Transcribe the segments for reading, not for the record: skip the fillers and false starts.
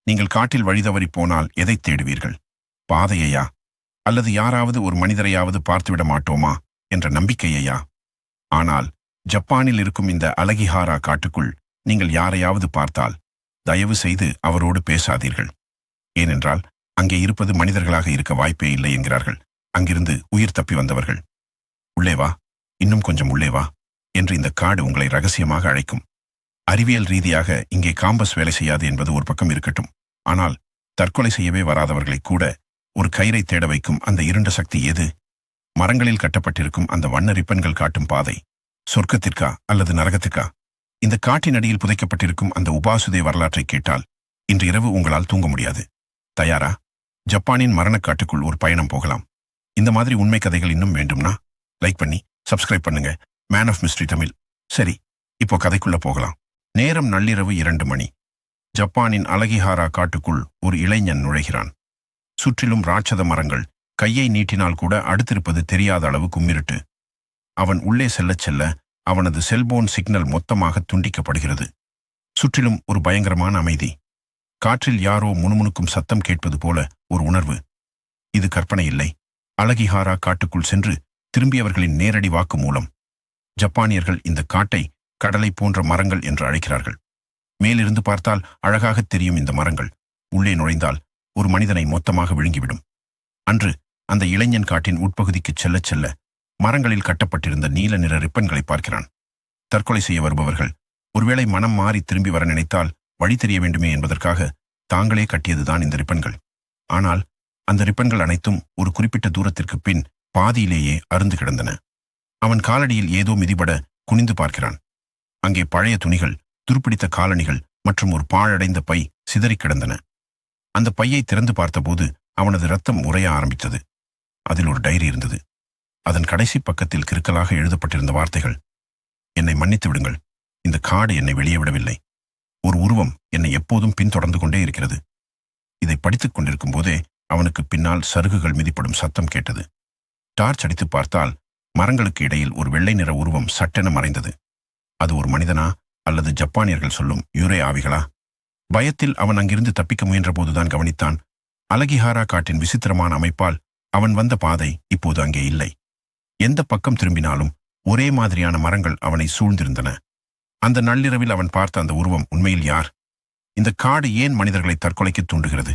நீங்கள் காட்டில் வழிதவறி போனால் எதைத் தேடுவீர்கள்? பாதையையா? அல்லது யாராவது ஒரு மனிதரையாவது பார்த்துவிட மாட்டோமா என்ற நம்பிக்கையையா? ஆனால் ஜப்பானில் இருக்கும் இந்த அலகிஹாரா காட்டுக்குள் நீங்கள் யாரையாவது பார்த்தால் தயவு செய்து அவரோடு பேசாதீர்கள். ஏனென்றால் அங்கே இருப்பது மனிதர்களாக இருக்க வாய்ப்பே இல்லை என்கிறார்கள் அங்கிருந்து உயிர் தப்பி வந்தவர்கள். உள்ளே வா, இன்னும் கொஞ்சம் உள்ளே வா என்று இந்த காடு உங்களை ரகசியமாக அழைக்கும். அறிவியல் ரீதியாக இங்கே காம்பஸ் வேலை செய்யாது என்பது ஒரு பக்கம் இருக்கட்டும். ஆனால் தற்கொலை செய்யவே வராதவர்களை கூட ஒரு கயிறை தேட வைக்கும் அந்த இருண்ட சக்தி எது? மரங்களில் கட்டப்பட்டிருக்கும் அந்த வண்ண ரிப்பன்கள் காட்டும் பாதை சொர்க்கத்திற்கா அல்லது நரகத்திற்கா? இந்த காட்டின் அடியில் புதைக்கப்பட்டிருக்கும் அந்த உபாசுதே வரலாற்றை கேட்டால் இன்று இரவு உங்களால் தூங்க முடியாது. தயாரா? ஜப்பானின் மரணக்காட்டுக்குள் ஒரு பயணம் போகலாம். இந்த மாதிரி உண்மை கதைகள் இன்னும் வேண்டும்னா லைக் பண்ணி சப்ஸ்கிரைப் பண்ணுங்க. Man of mystery Tamil. சரி, இப்போ கதைக்குள்ள போகலாம். நேரம் நள்ளிரவு 2 மணி. ஜப்பானின் அலகிஹாரா காட்டுக்குள் ஒரு இளைஞன் நுழைகிறான். சுற்றிலும் ராட்சத மரங்கள், கையை நீட்டினால் கூட அடுத்திருப்பது தெரியாத அளவு கும்மிருட்டு. அவன் உள்ளே செல்லச் செல்ல அவனது செல்போன் சிக்னல் மொத்தமாக துண்டிக்கப்படுகிறது. சுற்றிலும் ஒரு பயங்கரமான அமைதி. காற்றில் யாரோ முணுமுணுக்கும் சத்தம் கேட்பது போல ஒரு உணர்வு. இது கற்பனை இல்லை. அலகிஹாரா காட்டுக்குள் சென்று திரும்பியவர்களின் நேரடி வாக்கு மூலம். ஜப்பானியர்கள் இந்த காட்டை கடலை போன்ற மரங்கள் என்று அழைக்கிறார்கள். மேலிருந்து பார்த்தால் அழகாக தெரியும் இந்த மரங்கள். உள்ளே நுழைந்தால் ஒரு மனிதனை மொத்தமாக விழுங்கிவிடும். அன்று அந்த இளைஞன் காட்டின் உட்பகுதிக்குச் செல்லச் செல்ல மரங்களில் கட்டப்பட்டிருந்த நீல நிற ரிப்பன்களை பார்க்கிறான். தற்கொலை செய்ய வருபவர்கள் ஒருவேளை மனம் மாறி திரும்பி வர நினைத்தால் வழி தெரிய வேண்டுமே என்பதற்காக தாங்களே கட்டியதுதான் இந்த ரிப்பன்கள். ஆனால் அந்த ரிப்பன்கள் அனைத்தும் ஒரு குறிப்பிட்ட தூரத்திற்கு பின் பாதியிலேயே அருந்து கிடந்தன. அவன் காலடியில் ஏதோ மிதிபட குனிந்து பார்க்கிறான். அங்கே பழைய துணிகள், துருப்பிடித்த காலணிகள் மற்றும் ஒரு பாழடைந்த பை சிதறிக் கிடந்தன. அந்த பையை திறந்து பார்த்தபோது அவனது இரத்தம் உறைய ஆரம்பித்தது. அதில் ஒரு டைரி இருந்தது. அதன் கடைசி பக்கத்தில் கிறுக்கலாக எழுதப்பட்டிருந்த வார்த்தைகள்: என்னை மன்னித்து விடுங்கள், இந்த காடு என்னை வெளியே விடவில்லை. ஒரு உருவம் என்னை எப்போதும் பின்தொடர்ந்து கொண்டே இருக்கிறது. இதை படித்துக் கொண்டிருக்கும் போதே அவனுக்கு பின்னால் சருகுகள் மிதிப்படும் சத்தம் கேட்டது. டார்ச் அடித்து பார்த்தால் மரங்களுக்கு இடையில் ஒரு வெள்ளை நிற உருவம் சட்டென மறைந்தது. அது ஒரு மனிதனா அல்லது ஜப்பானியர்கள் சொல்லும் யூரே ஆவிகளா? பயத்தில் அவன் அங்கிருந்து தப்பிக்க முயன்ற போதுதான் கவனித்தான், அலகிஹாரா காட்டின் விசித்திரமான அமைப்பால் அவன் வந்த பாதை இப்போது அங்கே இல்லை. எந்த பக்கம் திரும்பினாலும் ஒரே மாதிரியான மரங்கள் அவனை சூழ்ந்திருந்தன. அந்த நள்ளிரவில் அவன் பார்த்த அந்த உருவம் உண்மையில் யார்? இந்த காடு ஏன் மனிதர்களை தற்கொலைக்கு தூண்டுகிறது?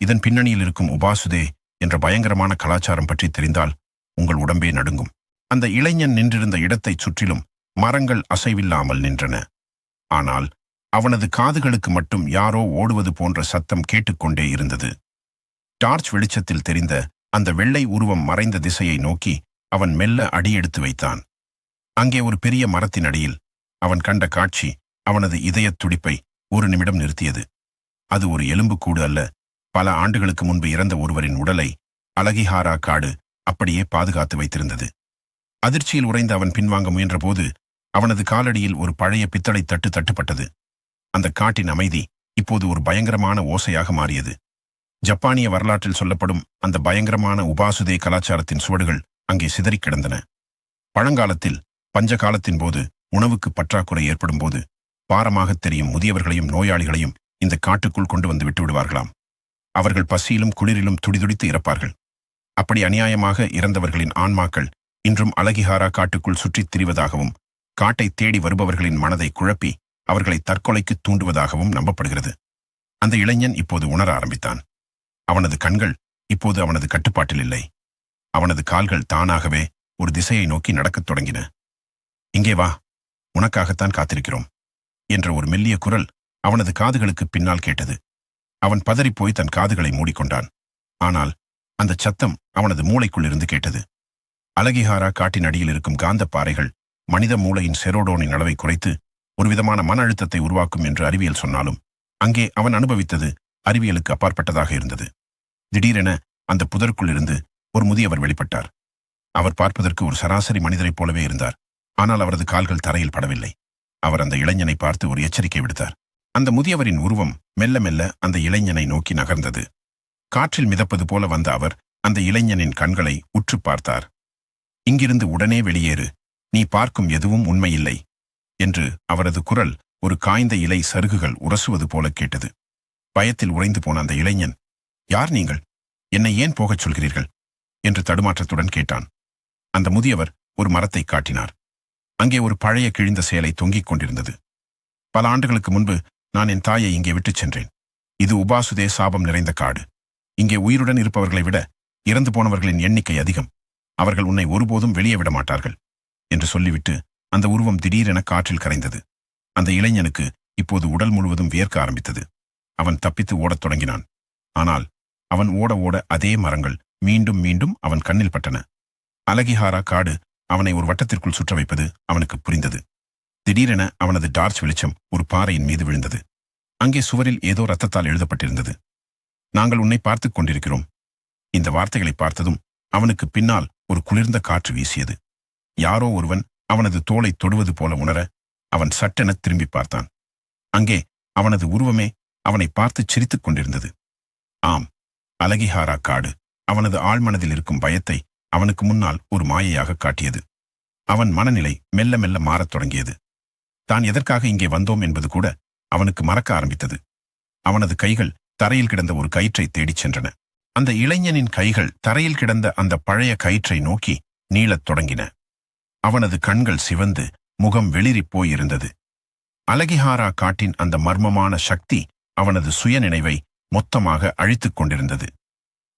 இதன் பின்னணியில் இருக்கும் உபாசுதே என்ற பயங்கரமான கலாச்சாரம் பற்றி தெரிந்தால் உங்கள் உடம்பே நடுங்கும். அந்த இளைஞன் நின்றிருந்த இடத்தைச் சுற்றிலும் மரங்கள் அசைவில்லாமல் நின்றன. ஆனால் அவனது காதுகளுக்கு மட்டும் யாரோ ஓடுவது போன்ற சத்தம் கேட்டுக்கொண்டே இருந்தது. டார்ச் வெளிச்சத்தில் தெரிந்த அந்த வெள்ளை உருவம் மறைந்த திசையை நோக்கி அவன் மெல்ல அடியெடுத்து வைத்தான். அங்கே ஒரு பெரிய மரத்தின் அடியில் அவன் கண்ட காட்சி அவனது இதயத் துடிப்பை ஒரு நிமிடம் நிறுத்தியது. அது ஒரு எலும்புக்கூடு அல்ல. பல ஆண்டுகளுக்கு முன்பு இறந்த ஒருவரின் உடலை அலகிஹாரா காடு அப்படியே பாதுகாத்து வைத்திருந்தது. அதிர்ச்சியில் உறைந்த அவன் பின்வாங்க முயன்றபோது அவனது காலடியில் ஒரு பழைய பித்தளை தட்டு தட்டுப்பட்டது. அந்த காட்டின் அமைதி இப்போது ஒரு பயங்கரமான ஓசையாக மாறியது. ஜப்பானிய வரலாற்றில் சொல்லப்படும் அந்த பயங்கரமான உபாசுதே கலாச்சாரத்தின் சுவடுகள் அங்கே சிதறிக் கிடந்தன. பழங்காலத்தில் பஞ்ச காலத்தின் போது உணவுக்கு பற்றாக்குறை ஏற்படும் போது பாரமாகத் தெரியும் முதியவர்களையும் நோயாளிகளையும் இந்த காட்டுக்குள் கொண்டு வந்து விட்டு விடுவார்களாம். அவர்கள் பசியிலும் குளிரிலும் துடிதுடித்து இறப்பார்கள். அப்படி அநியாயமாக இறந்தவர்களின் ஆன்மாக்கள் இன்றும் அலகிஹாரா காட்டுக்குள் சுற்றித் திரிவதாகவும் காட்டை தேடி வருபவர்களின் மனதை குழப்பி அவர்களை தற்கொலைக்கு தூண்டுவதாகவும் நம்பப்படுகிறது. அந்த இளைஞன் இப்போது உணர ஆரம்பித்தான். அவனது கண்கள் இப்போது அவனது கட்டுப்பாட்டில் இல்லை. அவனது கால்கள் தானாகவே ஒரு திசையை நோக்கி நடக்கத் தொடங்கின. இங்கே வா, உனக்காகத்தான் காத்திருக்கிறோம் என்ற ஒரு மெல்லிய குரல் அவனது காதுகளுக்கு பின்னால் கேட்டது. அவன் பதறிப்போய் தன் காதுகளை மூடிக்கொண்டான். ஆனால் அந்த சத்தம் அவனது மூளைக்குள் இருந்து கேட்டது. அலகிஹாரா காட்டின் அடியில் இருக்கும் காந்த பாறைகள் மனித மூளையின் செரோடோனின் அளவை குறைத்து ஒருவிதமான மன அழுத்தத்தை உருவாக்கும் என்று அறிவியல் சொன்னாலும் அங்கே அவன் அனுபவித்தது அறிவியலுக்கு அப்பாற்பட்டதாக இருந்தது. திடீரென அந்த புதருக்குள் இருந்து ஒரு முதியவர் வெளிப்பட்டார். அவர் பார்ப்பதற்கு ஒரு சராசரி மனிதரைப் போலவே இருந்தார். ஆனால் அவரது கால்கள் தரையில் படவில்லை. அவர் அந்த இளைஞனை பார்த்து ஒரு எச்சரிக்கை விடுத்தார். அந்த முதியவரின் உருவம் மெல்ல மெல்ல அந்த இளைஞனை நோக்கி நகர்ந்தது. காற்றில் மிதப்பது போல வந்த அவர் அந்த இளைஞனின் கண்களை உற்று பார்த்தார். இங்கிருந்து உடனே வெளியேறு, நீ பார்க்கும் எதுவும் உண்மையில்லை என்று அவரது குரல் ஒரு காய்ந்த இலை சருகுகள் உரசுவது போல கேட்டது. பயத்தில் உறைந்து போன அந்த இளைஞன், யார் நீங்கள்? என்னை ஏன் போகச் சொல்கிறீர்கள் என்று தடுமாற்றத்துடன் கேட்டான். அந்த முதியவர் ஒரு மரத்தை காட்டினார். அங்கே ஒரு பழைய கிழிந்த சேலை தொங்கிக் கொண்டிருந்தது. பல ஆண்டுகளுக்கு முன்பு நான் என் தாயை இங்கே விட்டுச் சென்றேன். இது உபாசுதே சாபம் நிறைந்த காடு. இங்கே உயிருடன் இருப்பவர்களை விட இறந்து போனவர்களின் எண்ணிக்கை அதிகம். அவர்கள் உன்னை ஒருபோதும் வெளியே விட மாட்டார்கள் என்று சொல்லிவிட்டு அந்த உருவம் திடீரென காற்றில் கரைந்தது. அந்த இளைஞனுக்கு இப்போது உடல் முழுவதும் வியர்க்க ஆரம்பித்தது. அவன் தப்பித்து ஓடத் தொடங்கினான். ஆனால் அவன் ஓட ஓட அதே மரங்கள் மீண்டும் மீண்டும் அவன் கண்ணில் பட்டன. அலகிஹாரா காடு அவனை ஒரு வட்டத்திற்குள் சுற்ற வைப்பது அவனுக்கு புரிந்தது. திடீரென அவனது டார்ச் வெளிச்சம் ஒரு பாறையின் மீது விழுந்தது. அங்கே சுவரில் ஏதோ ரத்தத்தால் எழுதப்பட்டிருந்தது. நாங்கள் உன்னை பார்த்துக் கொண்டிருக்கிறோம். இந்த வார்த்தைகளை பார்த்ததும் அவனுக்கு பின்னால் ஒரு குளிர்ந்த காற்று வீசியது. யாரோ ஒருவன் அவனது தோளை தொடுவது போல உணர அவன் சட்டென திரும்பி பார்த்தான். அங்கே அவனது உருவமே அவனை பார்த்து சிரித்துக் கொண்டிருந்தது. ஆம், அலகிஹாரா காடு அவனது ஆழ்மனதில் இருக்கும் பயத்தை அவனுக்கு முன்னால் ஒரு மாயையாக காட்டியது. அவன் மனநிலை மெல்ல மெல்ல மாறத் தொடங்கியது. தான் எதற்காக இங்கே வந்தோம் என்பது கூட அவனுக்கு மறக்க ஆரம்பித்தது. அவனது கைகள் தரையில் கிடந்த ஒரு கயிற்றை தேடிச் சென்றன. அந்த இளைஞனின் கைகள் தரையில் கிடந்த அந்த பழைய கயிற்றை நோக்கி நீளத் தொடங்கின. அவனது கண்கள் சிவந்து முகம் வெளிறிப் போயிருந்தது. அலகிஹாரா காட்டின் அந்த மர்மமான சக்தி அவனது சுயநினைவை மொத்தமாக அழித்துக் கொண்டிருந்தது.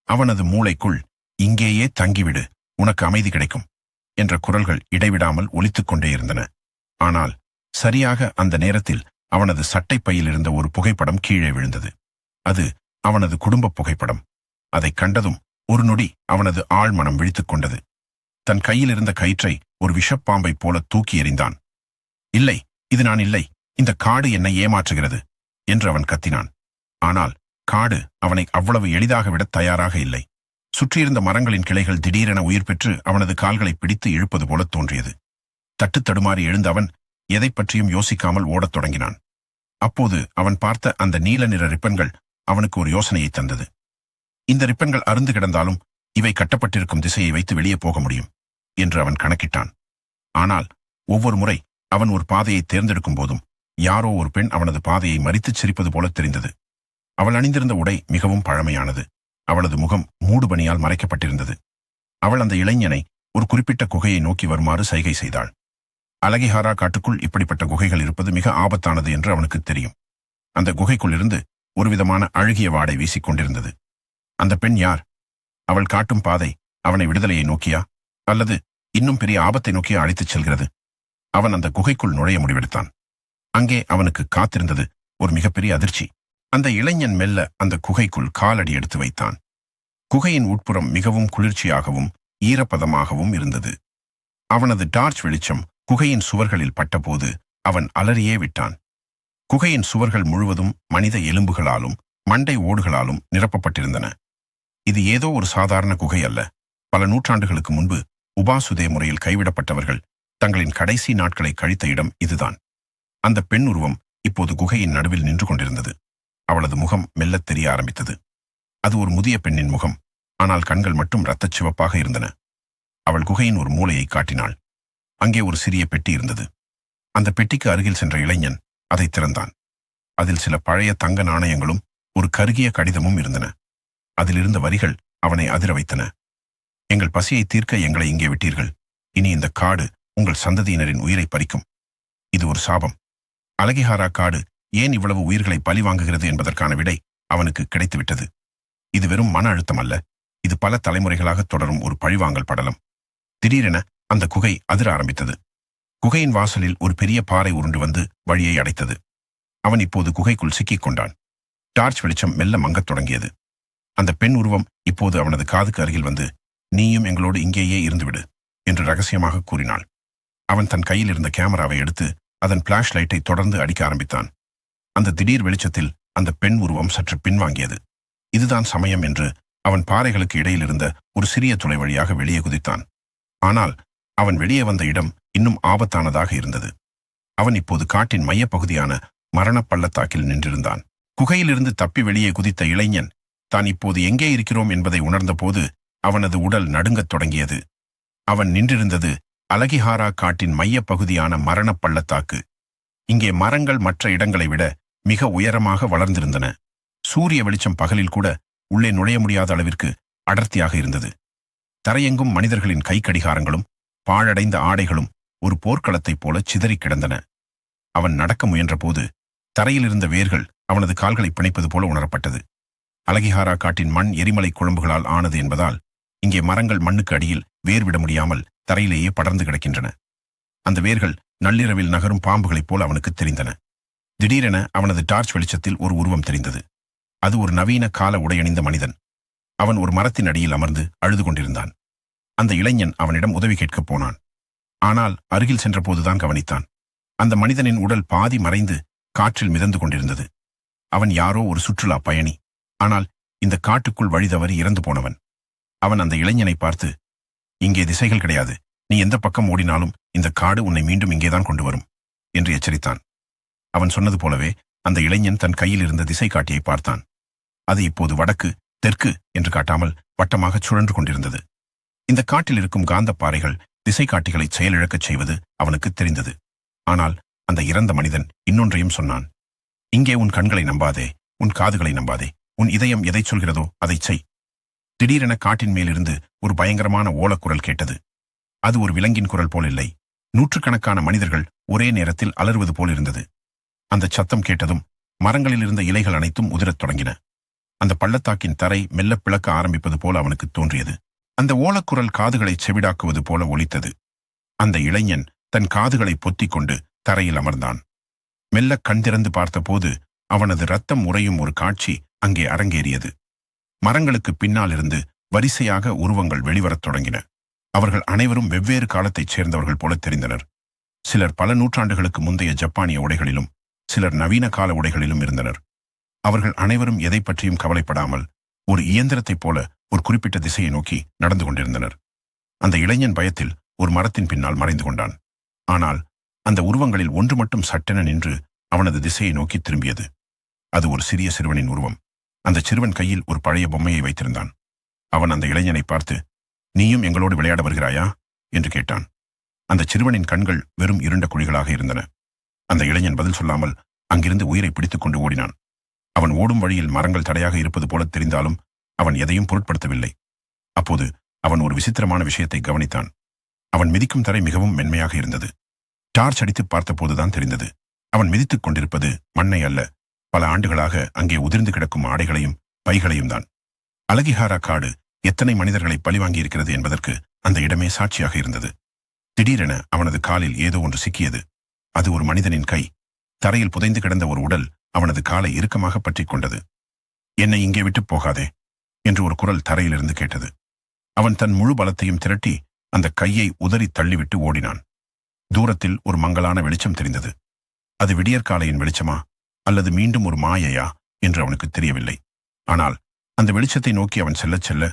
அவனது மூளைக்குள், இங்கேயே தங்கிவிடு, உனக்கு அமைதி கிடைக்கும் என்ற குரல்கள் இடைவிடாமல் ஒலித்துக் கொண்டே இருந்தன. ஆனால் சரியாக அந்த நேரத்தில் அவனது சட்டைப்பையில் இருந்த ஒரு புகைப்படம் கீழே விழுந்தது. அது அவனது குடும்ப புகைப்படம். அதைக் கண்டதும் ஒரு நொடி அவனது ஆழ்மனம் விழித்துக் கொண்டது. தன் கையில் இருந்த கயிற்றை ஒரு விஷப்பாம்பைப் போல தூக்கி எறிந்தான். இல்லை, இது நான் இல்லை, இந்த காடு என்னை ஏமாற்றுகிறது என்று அவன் கத்தினான். ஆனால் காடு அவனை அவ்வளவு எளிதாக விட தயாராக இல்லை. சுற்றியிருந்த மரங்களின் கிளைகள் திடீரென உயிர் பெற்று அவனது கால்களை பிடித்து இழுப்பது போல தோன்றியது. தட்டு தடுமாறி எழுந்த அவன் எதைப் பற்றியும் யோசிக்காமல் ஓடத் தொடங்கினான். அப்போது அவன் பார்த்த அந்த நீல நிற ரிப்பன்கள் அவனுக்கு ஒரு யோசனையை தந்தது. இந்த ரிப்பன்கள் அருந்து கிடந்தாலும் இவை கட்டப்பட்டிருக்கும் திசையை வைத்து வெளியே போக முடியும் என்று அவன் கணக்கிட்டான். ஆனால் ஒவ்வொரு முறை அவன் ஒரு பாதையை தேர்ந்தெடுக்கும் போதும் யாரோ ஒரு பெண் அவனது பாதையை மறித்துச் சிரிப்பது போல தெரிந்தது. அவள் அணிந்திருந்த உடை மிகவும் பழமையானது. அவளது முகம் மூடுபனியால் மறைக்கப்பட்டிருந்தது. அவள் அந்த இளைஞனை ஒரு குறிப்பிட்ட குகையை நோக்கி வருமாறு சைகை செய்தாள். அலகிஹாரா காட்டுக்குள் இப்படிப்பட்ட குகைகள் இருப்பது மிக ஆபத்தானது என்று அவனுக்கு தெரியும். அந்த குகைக்குள் இருந்து ஒருவிதமான அழுகிய வாடை வீசிக்கொண்டிருந்தது. அந்த பெண் யார்? அவள் காட்டும் பாதை அவனை விடுதலையை நோக்கியா அல்லது இன்னும் பெரிய ஆபத்தை நோக்கியா அழைத்துச் செல்கிறது? அவன் அந்த குகைக்குள் நுழைய முடிவெடுத்தான். அங்கே அவனுக்கு காத்திருந்தது ஒரு மிகப்பெரிய அதிர்ச்சி. அந்த இளைஞன் மெல்ல அந்த குகைக்குள் காலடி எடுத்து வைத்தான். குகையின் உட்புறம் மிகவும் குளிர்ச்சியாகவும் ஈரப்பதமாகவும் இருந்தது. அவனது டார்ச் வெளிச்சம் குகையின் சுவர்களில் பட்டபோது அவன் அலறியே விட்டான். குகையின் சுவர்கள் முழுவதும் மனித எலும்புகளாலும் மண்டை ஓடுகளாலும் நிரப்பப்பட்டிருந்தன. இது ஏதோ ஒரு சாதாரண குகை அல்ல. பல நூற்றாண்டுகளுக்கு முன்பு உபாசுதே முறையில் கைவிடப்பட்டவர்கள் தங்களின் கடைசி நாட்களை கழித்த இடம் இதுதான். அந்த பெண் உருவம் இப்போது குகையின் நடுவில் நின்று கொண்டிருந்தது. அவளது முகம் மெல்லத் தெரிய ஆரம்பித்தது. அது ஒரு முதிய பெண்ணின் முகம். ஆனால் கண்கள் மட்டும் இரத்தச் சிவப்பாக இருந்தன. அவள் குகையின் ஒரு மூலையை காட்டினாள். அங்கே ஒரு சிறிய பெட்டி இருந்தது. அந்த பெட்டிக்கு அருகில் சென்ற இளைஞன் அதை திறந்தான். அதில் சில பழைய தங்க நாணயங்களும் ஒரு கருகிய கடிதமும் இருந்தன. அதிலிருந்த வரிகள் அவனை அதிர வைத்தன. எங்கள் பசியை தீர்க்க எங்களை இங்கே விட்டீர்கள். இனி இந்த காடு உங்கள் சந்ததியினரின் உயிரை பறிக்கும். இது ஒரு சாபம். அலகிஹாரா காடு ஏன் இவ்வளவு உயிர்களை பலி வாங்குகிறது என்பதற்கான விடை அவனுக்கு கிடைத்துவிட்டது. இது வெறும் மன அழுத்தம் அல்ல. இது பல தலைமுறைகளாக தொடரும் ஒரு பழிவாங்கல் படலம். திடீரென அந்த குகை அதிர ஆரம்பித்தது. குகையின் வாசலில் ஒரு பெரிய பாறை உருண்டு வந்து வழியை அடைத்தது. அவன் இப்போது குகைக்குள் சிக்கிக் கொண்டான். டார்ச் வெளிச்சம் மெல்ல மங்கத் தொடங்கியது. அந்த பெண் உருவம் இப்போது அவனது காதுக்கு அருகில் வந்து, நீயும் எங்களோடு இங்கேயே இருந்துவிடு என்று ரகசியமாக கூறினாள். அவன் தன் கையில் இருந்த கேமராவை எடுத்து அதன் பிளாஷ் லைட்டை தொடர்ந்து அடிக்க ஆரம்பித்தான். அந்த திடீர் வெளிச்சத்தில் அந்த பெண் உருவம் சற்று பின்வாங்கியது. இதுதான் சமயம் என்று அவன் பாறைகளுக்கு இடையில் இருந்த ஒரு சிறிய துளை வழியாக வெளியே குதித்தான். ஆனால் அவன் வெளியே வந்த இடம் இன்னும் ஆபத்தானதாக இருந்தது. அவன் இப்போது காட்டின் மையப்பகுதியான மரணப் பள்ளத்தாக்கில் நின்றிருந்தான். குகையிலிருந்து தப்பி வெளியே குதித்த இளைஞன் தான் இப்போது எங்கே இருக்கிறோம் என்பதை உணர்ந்தபோது அவனது உடல் நடுங்கத் தொடங்கியது. அவன் நின்றிருந்தது அலகிஹாரா காட்டின் மையப்பகுதியான மரணப் பள்ளத்தாக்கு. இங்கே மரங்கள் மற்ற இடங்களை விட மிக உயரமாக வளர்ந்திருந்தன. சூரிய வெளிச்சம் பகலில் கூட உள்ளே நுழைய முடியாத அளவிற்கு அடர்த்தியாக இருந்தது. தரையெங்கும் மனிதர்களின் கைக்கடிகாரங்களும் பாழடைந்த ஆடைகளும் ஒரு போர்க்களத்தைப் போல சிதறிக் கிடந்தன. அவன் நடக்க முயன்றபோது தரையில் இருந்த வேர்கள் அவனது கால்களை பிணைப்பது போல உணரப்பட்டது. அலகிஹாரா காட்டின் மண் எரிமலை குழம்புகளால் ஆனது என்பதால் இங்கே மரங்கள் மண்ணுக்கு அடியில் வேர் விட முடியாமல் தரையிலேயே படர்ந்து கிடக்கின்றன. அந்த வேர்கள் நள்ளிரவில் நகரும் பாம்புகளைப் போல் அவனுக்கு தெரிந்தன. திடீரென அவனது டார்ச் வெளிச்சத்தில் ஒரு உருவம் தெரிந்தது. அது ஒரு நவீன கால உடையணிந்த மனிதன். அவன் ஒரு மரத்தின் அடியில் அமர்ந்து அழுது கொண்டிருந்தான். அந்த இளைஞன் அவனிடம் உதவி கேட்கப் போனான். ஆனால் அருகில் சென்றபோதுதான் கவனித்தான். அந்த மனிதனின் உடல் பாதி மறைந்து காற்றில் மிதந்து கொண்டிருந்தது. அவன் யாரோ ஒரு சுற்றுலா பயணி. ஆனால் இந்த காட்டுக்குள் வழி தவறி இறந்து போனவன். அவன் அந்த இளைஞனை பார்த்து, இங்கே திசைகள் கிடையாது, நீ எந்த பக்கம் ஓடினாலும் இந்த காடு உன்னை மீண்டும் இங்கேதான் கொண்டு வரும் என்று எச்சரித்தான். அவன் சொன்னது போலவே அந்த இளைஞன் தன் கையில் இருந்த திசை காட்டியை பார்த்தான். அது இப்போது வடக்கு தெற்கு என்று காட்டாமல் வட்டமாகச் சுழன்று கொண்டிருந்தது. இந்த காட்டில் இருக்கும் காந்த பாறைகள் திசை காட்டிகளை செயலிழக்கச் செய்வது அவனுக்கு தெரிந்தது. ஆனால் அந்த இறந்த மனிதன் இன்னொன்றையும் சொன்னான். இங்கே உன் கண்களை நம்பாதே, உன் காதுகளை நம்பாதே, உன் இதயம் எதை சொல்கிறதோ அதைச் செய். திடீரென காட்டின் மேலிருந்து ஒரு பயங்கரமான ஓலக்குரல் கேட்டது. அது ஒரு விலங்கின் குரல் போல் இல்லை. நூற்றுக்கணக்கான மனிதர்கள் ஒரே நேரத்தில் அலறுவது போல் இருந்தது. அந்த சத்தம் கேட்டதும் மரங்களில் இருந்த இலைகள் அனைத்தும் உதிரத் தொடங்கின. அந்த பள்ளத்தாக்கின் தரை மெல்ல பிளக்க ஆரம்பிப்பது போல அவனுக்கு தோன்றியது. அந்த ஓலக்குரல் காதுகளை செவிடாக்குவது போல ஒலித்தது. அந்த இளைஞன் தன் காதுகளை பொத்திக் கொண்டு தரையில் அமர்ந்தான். மெல்ல கண் திறந்து பார்த்தபோது அவனது இரத்தம் உறையும் ஒரு காட்சி அங்கே அரங்கேறியது. மரங்களுக்கு பின்னால் இருந்து வரிசையாக உருவங்கள் வெளிவரத் தொடங்கின. அவர்கள் அனைவரும் வெவ்வேறு காலத்தைச் சேர்ந்தவர்கள் போல தெரிந்தனர். சிலர் பல நூற்றாண்டுகளுக்கு முந்தைய ஜப்பானிய உடைகளிலும் சிலர் நவீன கால உடைகளிலும் இருந்தனர். அவர்கள் அனைவரும் எதை பற்றியும் கவலைப்படாமல் ஒரு இயந்திரத்தைப் போல ஒரு குறிப்பிட்ட திசையை நோக்கி நடந்து கொண்டிருந்தனர். அந்த இளைஞன் பயத்தில் ஒரு மரத்தின் பின்னால் மறைந்து கொண்டான். ஆனால் அந்த உருவங்களில் ஒன்று மட்டும் சட்டென நின்று அவனது திசையை நோக்கி திரும்பியது. அது ஒரு சிறிய சிறுவனின் உருவம். அந்த சிறுவன் கையில் ஒரு பழைய பொம்மையை வைத்திருந்தான். அவன் அந்த இளைஞனை பார்த்து, நீயும் எங்களோடு விளையாட வருகிறாயா என்று கேட்டான். அந்த சிறுவனின் கண்கள் வெறும் இருண்ட குழிகளாக இருந்தன. அந்த இளைஞன் பதில் சொல்லாமல் அங்கிருந்து உயிரை பிடித்துக் கொண்டு ஓடினான். அவன் ஓடும் வழியில் மரங்கள் தடையாக இருப்பது போல தெரிந்தாலும் அவன் எதையும் பொருட்படுத்தவில்லை. அப்போது அவன் ஒரு விசித்திரமான விஷயத்தை கவனித்தான். அவன் மிதிக்கும் தரை மிகவும் மென்மையாக இருந்தது. டார்ச் அடித்து பார்த்தபோதுதான் தெரிந்தது. அவன் மிதித்துக் கொண்டிருப்பது மண்ணை அல்ல, பல ஆண்டுகளாக அங்கே உதிர்ந்து கிடக்கும் ஆடைகளையும் பைகளையும் தான். அலகிஹாரா காடு எத்தனை மனிதர்களை பழிவாங்கியிருக்கிறது என்பதற்கு அந்த இடமே சாட்சியாக இருந்தது. திடீரென அவனது காலில் ஏதோ ஒன்று சிக்கியது. அது ஒரு மனிதனின் கை. தரையில் புதைந்து கிடந்த ஒரு உடல் அவனது காலை இறுக்கமாக பற்றிக் கொண்டது. என்னை இங்கே விட்டு போகாதே என்று ஒரு குரல் தரையிலிருந்து கேட்டது. அவன் தன் முழு பலத்தையும் திரட்டி அந்த கையை உதறி தள்ளிவிட்டு ஓடினான். தூரத்தில் ஒரு மங்கலான வெளிச்சம் தெரிந்தது. அது விடியற்காலையின் வெளிச்சமா அல்லது மீண்டும் ஒரு மாயையா என்று அவனுக்கு தெரியவில்லை. ஆனால் அந்த வெளிச்சத்தை நோக்கி அவன் செல்லச் செல்ல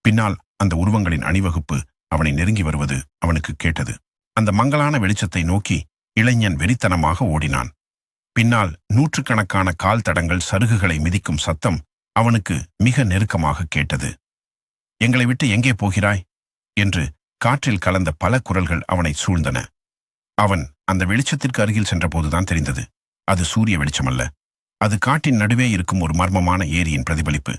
பின்னால் அந்த உருவங்களின் அணிவகுப்பு அவனை நெருங்கி வருவது அவனுக்கு கேட்டது. அந்த மங்கலான வெளிச்சத்தை நோக்கி இளைஞன் வெறித்தனமாக ஓடினான். பின்னால் நூற்றுக்கணக்கான கால் தடங்கள் சருகுகளை மிதிக்கும் சத்தம் அவனுக்கு மிக நெருக்கமாக கேட்டது. எங்களை விட்டு எங்கே போகிறாய் என்று காற்றில் கலந்த பல குரல்கள் அவனை சூழ்ந்தன. அவன் அந்த வெளிச்சத்திற்கு அருகில் சென்றபோதுதான் தெரிந்தது. அது சூரிய வெளிச்சமல்ல, அது காட்டின் நடுவே இருக்கும் ஒரு மர்மமான ஏரியின் பிரதிபலிப்பு.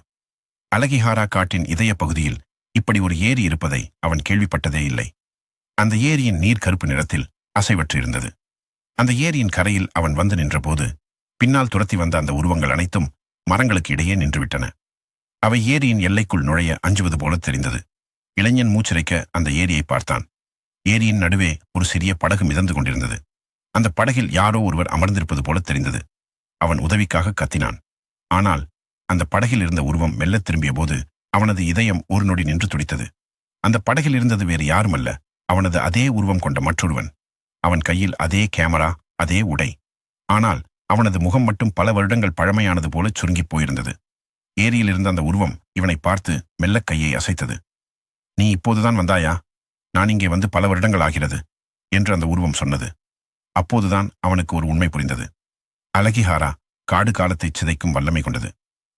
அலகிஹாரா காட்டின் இதய பகுதியில் இப்படி ஒரு ஏரி இருப்பதை அவன் கேள்விப்பட்டதே இல்லை. அந்த ஏரியின் நீர் கருப்பு நிறத்தில் அசைவற்று இருந்தது. அந்த ஏரியின் கரையில் அவன் வந்து நின்றபோது பின்னால் துரத்தி வந்த அந்த உருவங்கள் அனைத்தும் மரங்களுக்கு இடையே நின்றுவிட்டன. அவை ஏரியின் எல்லைக்குள் நுழைய அஞ்சுவது போல தெரிந்தது. இளைஞன் மூச்சிறைக்க அந்த ஏரியை பார்த்தான். ஏரியின் நடுவே ஒரு சிறிய படகு மிதந்து கொண்டிருந்தது. அந்த படகில் யாரோ ஒருவர் அமர்ந்திருப்பது போல தெரிந்தது. அவன் உதவிக்காக கத்தினான். ஆனால் அந்த படகில் இருந்த உருவம் மெல்ல திரும்பிய போது அவனது இதயம் ஒரு நொடி நின்று துடித்தது. அந்த படகில் இருந்தது வேறு யாருமல்ல, அவனது அதே உருவம் கொண்ட மற்றொருவன். அவன் கையில் அதே கேமரா, அதே உடை. ஆனால் அவனது முகம் மட்டும் பல வருடங்கள் பழமையானது போல சுருங்கிப் போயிருந்தது. ஏரியில் இருந்த அந்த உருவம் இவனை பார்த்து மெல்ல கையை அசைத்தது. நீ இப்போதுதான் வந்தாயா? நான் இங்கே வந்து பல வருடங்கள் ஆகிறது என்று அந்த உருவம் சொன்னது. அப்போதுதான் அவனுக்கு ஒரு உண்மை புரிந்தது. அலகிஹாரா காடு காலத்தை சிதைக்கும் வல்லமை கொண்டது.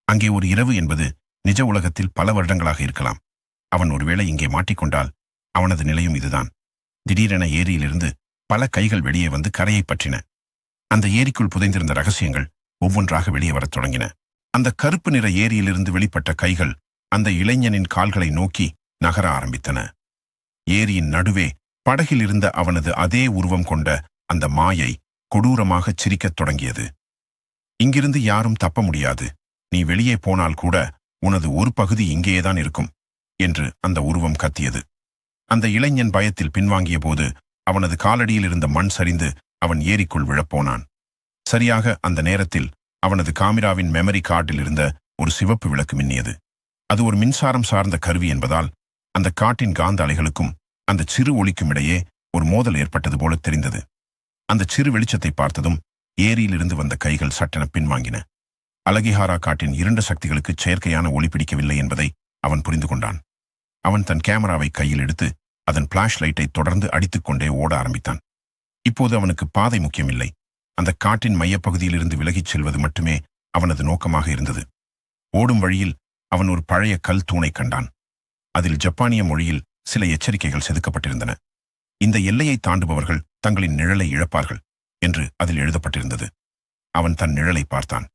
அங்கே ஒரு இரவு என்பது நிஜ உலகத்தில் பல வருடங்களாக இருக்கலாம். அவன் ஒருவேளை இங்கே மாட்டிக்கொண்டால் அவனது நிலையும் இதுதான். திடீரென ஏரியிலிருந்து பல கைகள் வெளியே வந்து கரையை பற்றின. அந்த ஏரிக்குள் புதைந்திருந்த ரகசியங்கள் ஒவ்வொன்றாக வெளியே வரத் தொடங்கின. அந்த கருப்பு நிற ஏரியிலிருந்து வெளிப்பட்ட கைகள் அந்த இளைஞனின் கால்களை நோக்கி நகர ஆரம்பித்தன. ஏரியின் நடுவே படகில் இருந்த அவனது அதே உருவம் கொண்ட அந்த மாயை கொடூரமாகச் சிரிக்கத் தொடங்கியது. இங்கிருந்து யாரும் தப்ப முடியாது, நீ வெளியே போனால் கூட உனது ஒரு பகுதி இங்கேதான் இருக்கும் என்று அந்த உருவம் கத்தியது. அந்த இளைஞன் பயத்தில் பின்வாங்கிய போது அவனது காலடியில் இருந்த மண் சரிந்து அவன் ஏரிக்குள் விழப்போனான். சரியாக அந்த நேரத்தில் அவனது காமிராவின் மெமரி கார்டில் இருந்த ஒரு சிவப்பு விளக்கு மின்னியது. அது ஒரு மின்சாரம் சார்ந்த கருவி என்பதால் அந்த காட்டின் காந்த அலைகளுக்கும் அந்த சிறு ஒளிக்கும் இடையே ஒரு மோதல் ஏற்பட்டது போல தெரிந்தது. அந்த சிறு வெளிச்சத்தை பார்த்ததும் ஏரியிலிருந்து வந்த கைகள் சட்டென பின்வாங்கின. அலகிஹாரா காட்டின் 2 சக்திகளுக்கு செயற்கையான ஒளி பிடிக்கவில்லை என்பதை அவன் புரிந்து கொண்டான். அவன் தன் கேமராவை கையில் எடுத்து அதன் பிளாஷ் லைட்டை தொடர்ந்து அடித்துக்கொண்டே ஓட ஆரம்பித்தான். இப்போது அவனுக்கு பாதை முக்கியமில்லை, அந்த காட்டின் மையப்பகுதியிலிருந்து விலகிச் செல்வது மட்டுமே அவனது நோக்கமாக இருந்தது. ஓடும் வழியில் அவன் ஒரு பழைய கல் தூணை கண்டான். அதில் ஜப்பானிய மொழியில் சில எச்சரிக்கைகள் செதுக்கப்பட்டிருந்தன. இந்த எல்லையை தாண்டுபவர்கள் தங்களின் நிழலை இழப்பார்கள் என்று அதில் எழுதப்பட்டிருந்தது. அவன் தன் நிழலை பார்த்தான்.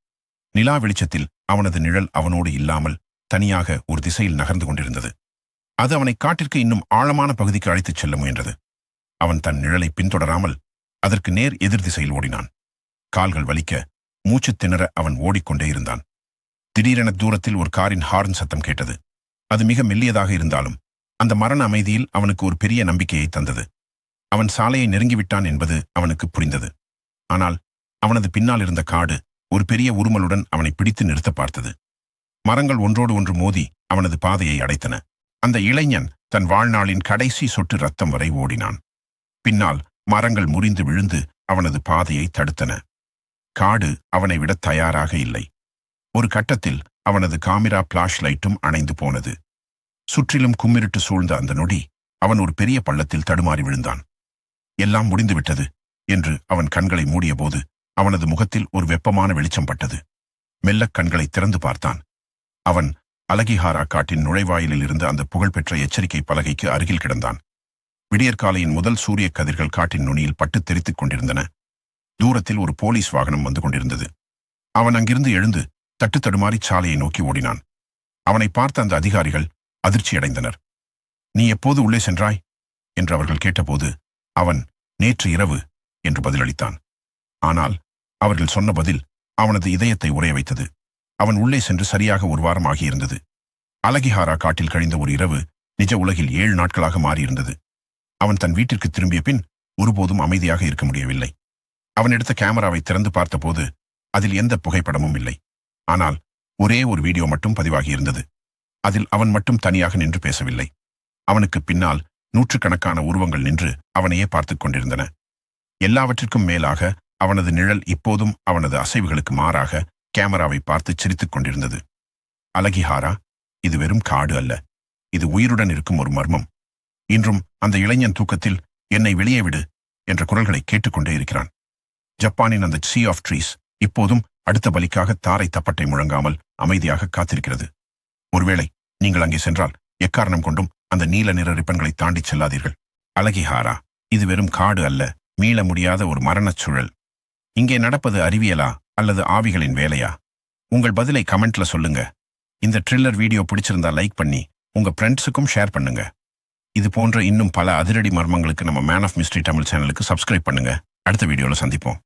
நிலா வெளிச்சத்தில் அவனது நிழல் அவனோடு இல்லாமல் தனியாக ஒரு திசையில் நகர்ந்து கொண்டிருந்தது. அது அவனை காட்டிற்கு இன்னும் ஆழமான பகுதிக்கு அழைத்துச் செல்ல முயன்றது. அவன் தன் நிழலை பின்தொடராமல் அதற்கு நேர் எதிர் திசையில் ஓடினான். கால்கள் வலிக்க, மூச்சு திணற அவன் ஓடிக்கொண்டே இருந்தான். திடீரென தூரத்தில் ஒரு காரின் ஹார்ன் சத்தம் கேட்டது. அது மிக மெல்லியதாக இருந்தாலும் அந்த மரண அமைதியில் அவனுக்கு ஒரு பெரிய நம்பிக்கையை தந்தது. அவன் சாலையை நெருங்கிவிட்டான் என்பது அவனுக்கு புரிந்தது. ஆனால் அவனது பின்னால் இருந்த காடு ஒரு பெரிய உருமலுடன் அவனை பிடித்து நிறுத்த பார்த்தது. மரங்கள் ஒன்றோடு ஒன்று மோதி அவனது பாதையை அடைத்தன. அந்த இளைஞன் தன் வாழ்நாளின் கடைசி சொட்டு ரத்தம் வரை ஓடினான். பின்னால் மரங்கள் முறிந்து விழுந்து அவனது பாதையை தடுத்தன. காடு அவனை விட தயாராக இல்லை. ஒரு கட்டத்தில் அவனது காமிரா பிளாஷ் லைட்டும் அணைந்து போனது. சுற்றிலும் கும்மிருட்டு சூழ்ந்த அந்த நொடி அவன் ஒரு பெரிய பள்ளத்தில் தடுமாறி விழுந்தான். எல்லாம் முடிந்துவிட்டது என்று அவன் கண்களை மூடியபோது அவனது முகத்தில் ஒரு வெப்பமான வெளிச்சம் பட்டது. மெல்லக் கண்களை திறந்து பார்த்தான். அவன் அலகிஹாரா காட்டின் நுழைவாயிலில் இருந்த அந்த புகழ்பெற்ற எச்சரிக்கை பலகைக்கு அருகில் கிடந்தான். விடியற்காலையின் முதல் சூரிய கதிர்கள் காட்டின் நுனியில் பட்டு தெரித்துக் கொண்டிருந்தன. தூரத்தில் ஒரு போலீஸ் வாகனம் வந்து கொண்டிருந்தது. அவன் அங்கிருந்து எழுந்து தட்டு தடுமாறி சாலையை நோக்கி ஓடினான். அவனை பார்த்த அந்த அதிகாரிகள் அதிர்ச்சியடைந்தனர். நீ எப்போது உள்ளே சென்றாய் என்று அவர்கள் கேட்டபோது அவன் நேற்று இரவு என்று பதிலளித்தான். ஆனால் அவர்கள் சொன்ன பதில் அவனது இதயத்தை உறைய வைத்தது. அவன் உள்ளே சென்று சரியாக 1 வாரம் ஆகியிருந்தது. அலகிஹாரா காட்டில் கழிந்த ஒரு இரவு நிஜ உலகில் 7 நாட்களாக மாறியிருந்தது. அவன் தன் வீட்டிற்கு திரும்பிய பின் ஒருபோதும் அமைதியாக இருக்க முடியவில்லை. அவன் எடுத்த கேமராவை திறந்து பார்த்தபோது அதில் எந்த புகைப்படமும் இல்லை. ஆனால் ஒரே ஒரு வீடியோ மட்டும் பதிவாகியிருந்தது. அதில் அவன் மட்டும் தனியாக நின்று பேசவில்லை. அவனுக்கு பின்னால் 100கணக்கான உருவங்கள் நின்று அவனையே பார்த்துக் கொண்டிருந்தன. எல்லாவற்றிற்கும் மேலாக அவனது நிழல் இப்போதும் அவனது அசைவுகளுக்கு மாறாக கேமராவை பார்த்து சிரித்துக் கொண்டிருந்தது. அலகிஹாரா, இது வெறும் காடு அல்ல, இது உயிருடன் இருக்கும் ஒரு மர்மம். இன்றும் அந்த இளைஞன் தூக்கத்தில் என்னை வெளியே விடு என்ற குரல்களை கேட்டுக்கொண்டே இருக்கிறான். ஜப்பானின் அந்த சீ ஆஃப் ட்ரீஸ் இப்போதும் அடுத்த பலிக்காக தாரை தப்பட்டை முழங்காமல் அமைதியாக காத்திருக்கிறது. ஒருவேளை நீங்கள் அங்கே சென்றால் எக்காரணம் கொண்டும் அந்த நீல நிற ரிப்பன்களை தாண்டிச் செல்லாதீர்கள். அலகிஹாரா, இது வெறும் காடு அல்ல, மீள முடியாத ஒரு மரணச் சுழல். இங்கே நடப்பது அறிவியலா அல்லது ஆவிகளின் வேலையா? உங்கள் பதிலை கமெண்ட்ல சொல்லுங்க. இந்த த்ரில்லர் வீடியோ பிடிச்சிருந்தா லைக் பண்ணி உங்க ஃப்ரெண்ட்ஸுக்கும் ஷேர் பண்ணுங்க. இது போன்ற இன்னும் பல அதிரடி மர்மங்களுக்கு நம்ம மேன் ஆஃப் மிஸ்ட்ரி தமிழ் சேனலுக்கு சப்ஸ்கிரைப் பண்ணுங்க. அடுத்த வீடியோல சந்திப்போம்.